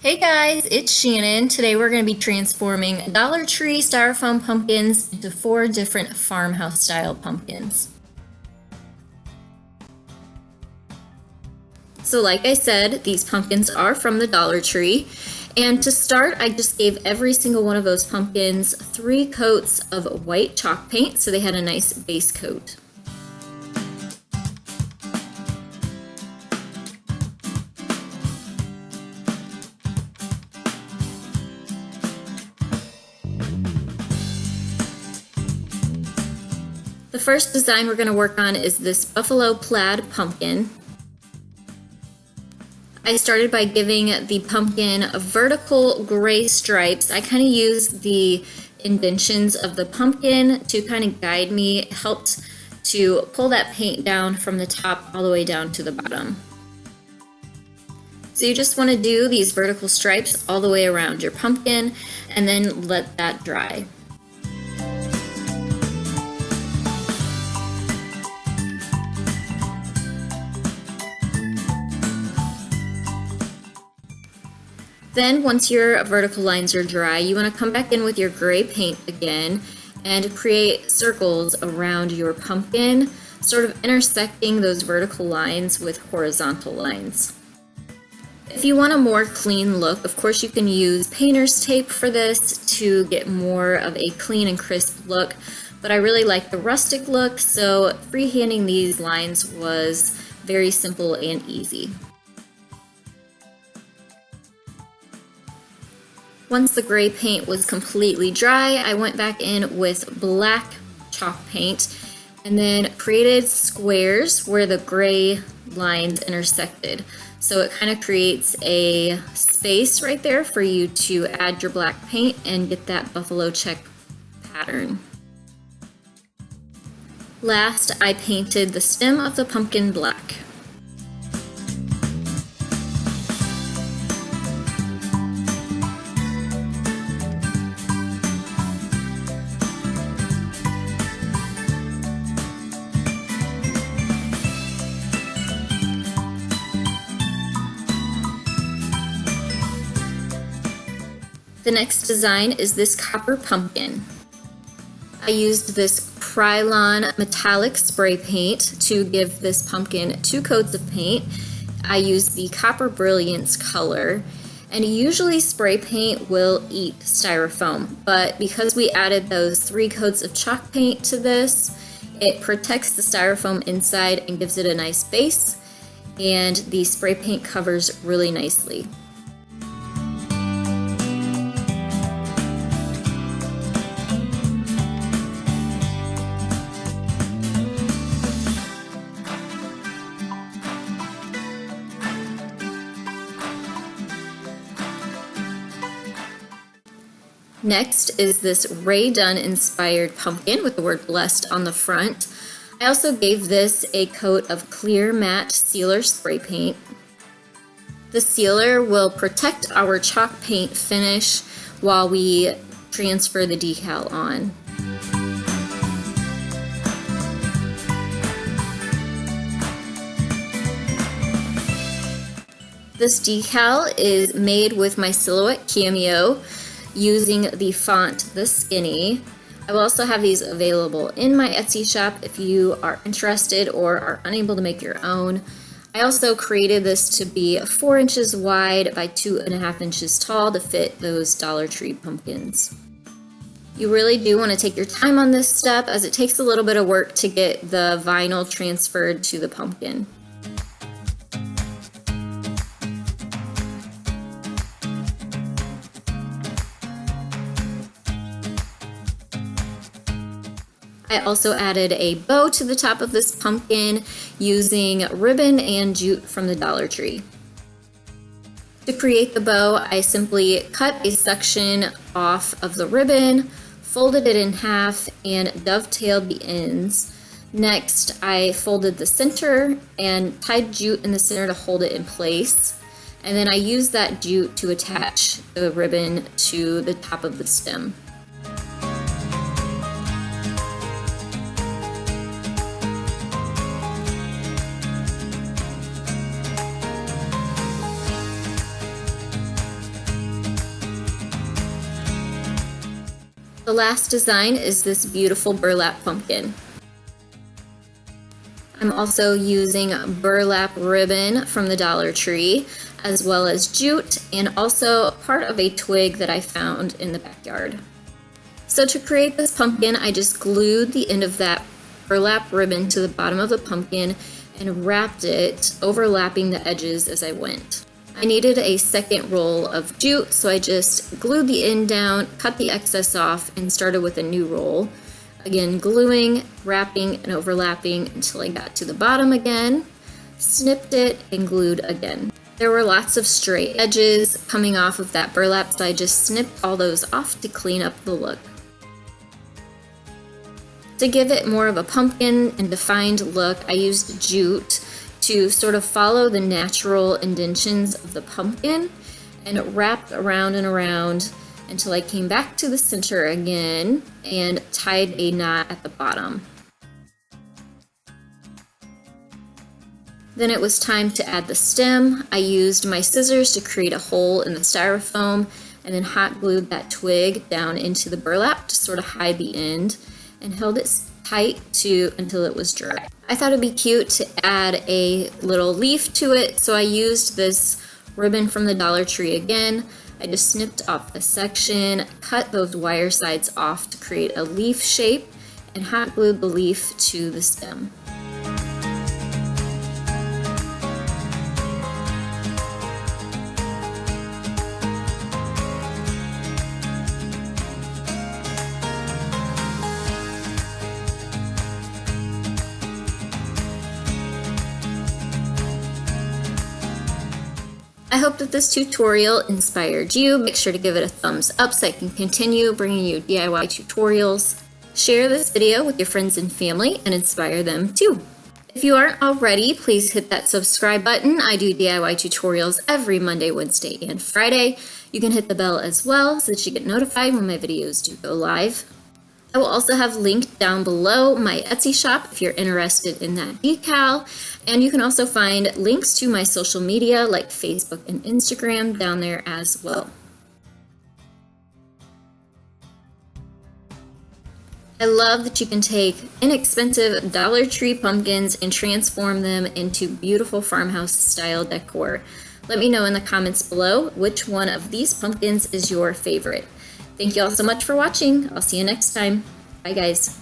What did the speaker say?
Hey guys, it's Shannon. Today we're going to be transforming Dollar Tree styrofoam pumpkins into 4 different farmhouse style pumpkins. So like I said, these pumpkins are from the Dollar Tree. And to start, I just gave every single one of those pumpkins 3 coats of white chalk paint so they had a nice base coat. The first design we're going to work on is this buffalo plaid pumpkin. I started by giving the pumpkin vertical gray stripes. I kind of used the indentions of the pumpkin to kind of guide me. It helped to pull that paint down from the top all the way down to the bottom. So you just want to do these vertical stripes all the way around your pumpkin and then let that dry. Then once your vertical lines are dry, you want to come back in with your gray paint again and create circles around your pumpkin, sort of intersecting those vertical lines with horizontal lines. If you want a more clean look, of course you can use painter's tape for this to get more of a clean and crisp look, but I really like the rustic look, so freehanding these lines was very simple and easy. Once the gray paint was completely dry, I went back in with black chalk paint and then created squares where the gray lines intersected. So it kind of creates a space right there for you to add your black paint and get that buffalo check pattern. Last, I painted the stem of the pumpkin black. The next design is this copper pumpkin. I used this Krylon metallic spray paint to give this pumpkin 2 coats of paint. I used the Copper Brilliance color, and usually spray paint will eat styrofoam, but because we added those 3 coats of chalk paint to this, it protects the styrofoam inside and gives it a nice base, and the spray paint covers really nicely. Next is this DUNN inspired pumpkin with the word blessed on the front. I also gave this a coat of clear matte sealer spray paint. The sealer will protect our chalk paint finish while we transfer the decal on. This decal is made with my Silhouette Cameo, using the font The Skinny. I will also have these available in my Etsy shop if you are interested or are unable to make your own. I also created this to be 4 inches wide by 2.5 inches tall to fit those Dollar Tree pumpkins. You really do want to take your time on this step as it takes a little bit of work to get the vinyl transferred to the pumpkin. I also added a bow to the top of this pumpkin using ribbon and jute from the Dollar Tree. To create the bow, I simply cut a section off of the ribbon, folded it in half, and dovetailed the ends. Next, I folded the center and tied jute in the center to hold it in place. And then I used that jute to attach the ribbon to the top of the stem. The last design is this beautiful burlap pumpkin. I'm also using burlap ribbon from the Dollar Tree, as well as jute, and also part of a twig that I found in the backyard. So to create this pumpkin, I just glued the end of that burlap ribbon to the bottom of the pumpkin and wrapped it, overlapping the edges as I went. I needed a second roll of jute, so I just glued the end down, cut the excess off, and started with a new roll. Again, gluing, wrapping, and overlapping until I got to the bottom again, snipped it, and glued again. There were lots of stray edges coming off of that burlap, so I just snipped all those off to clean up the look. To give it more of a pumpkin and defined look, I used jute to sort of follow the natural indentions of the pumpkin and wrapped around and around until I came back to the center again and tied a knot at the bottom. Then it was time to add the stem. I used my scissors to create a hole in the styrofoam and then hot glued that twig down into the burlap to sort of hide the end and held it tight until it was dry. I thought it'd be cute to add a little leaf to it, so I used this ribbon from the Dollar Tree again. I just snipped off the section, cut those wire sides off to create a leaf shape, and hot glued the leaf to the stem. I hope that this tutorial inspired you. Make sure to give it a thumbs up so I can continue bringing you DIY tutorials. Share this video with your friends and family and inspire them too. If you aren't already, please hit that subscribe button. I do DIY tutorials every Monday, Wednesday, and Friday. You can hit the bell as well so that you get notified when my videos do go live. I will also have linked down below my Etsy shop if you're interested in that decal. And you can also find links to my social media like Facebook and Instagram down there as well. I love that you can take inexpensive Dollar Tree pumpkins and transform them into beautiful farmhouse style decor. Let me know in the comments below which one of these pumpkins is your favorite. Thank you all so much for watching. I'll see you next time. Bye guys.